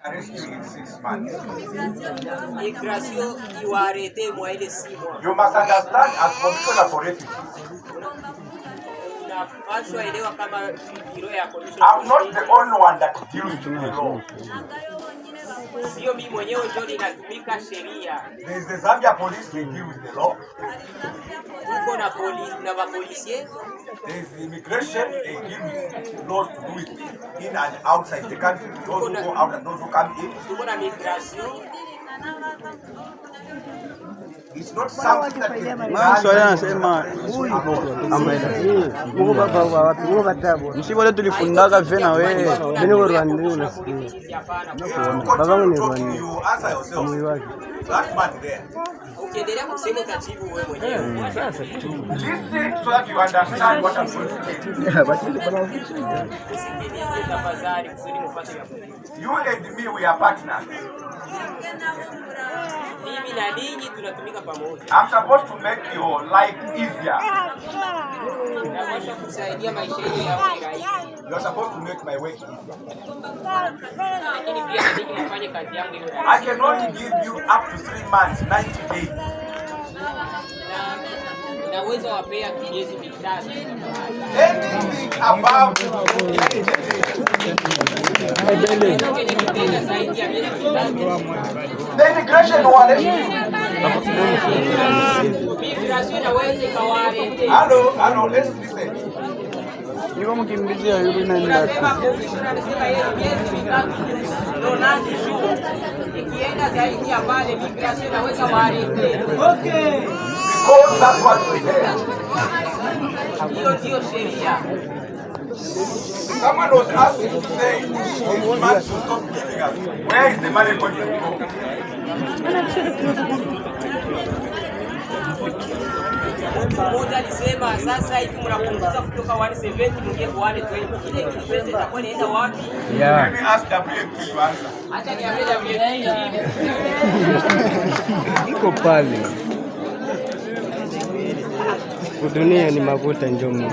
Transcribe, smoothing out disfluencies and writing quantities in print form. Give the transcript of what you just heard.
arresting in 6 months. Immigration iwarete mwa ile 6 mois. You must understand as commissioner for refugees. I'm not the only one that deals with the law. Sio mimi mwenyewe ndio ninatumika sheria. There is the Zambia police, they deal with the law. Uko na polisi na mapolisi. There is immigration, they deal with laws to do with in and outside the country. Those who go out and those who come in. Uko na migration. It's not something that msibole tulifundaka vena wewe bene Rwanda unasikia baba wangu Rwanda that man there. Ukiendelea kusema utajibu wewe mwenyewe. Sasa listen so that you understand what I'm going to tell you. You and me, we are partners. Mimi na ninyi tunatumika pamoja. I'm supposed to make your life easier. Naweza kusaidia maisha yenu yawe rahisi. You're supposed to make my work easier. Lakini pia ninyi mfanye kazi yangu iwe rahisi. I can only give you up to 3 months, 90 days. Naweza wapea miezi mitatu. Anything above the immigration warrant. Hello, let's listen. niko mkimbizia yule naenda ikienda zaidi ya pale migration inaweza warete. Okay. Because that's what we say. Hiyo sheria. Someone was asking to say, this man should stop giving us. Where is the money going to go? Mmoja alisema sasa hivi mnapunguza kutoka 170 mwingine kwa 120. Ile pesa itakuwa inaenda wapi? Let me ask WFP to answer. Acha niambie WFP. iko pale. Dunia ni makuta njomo.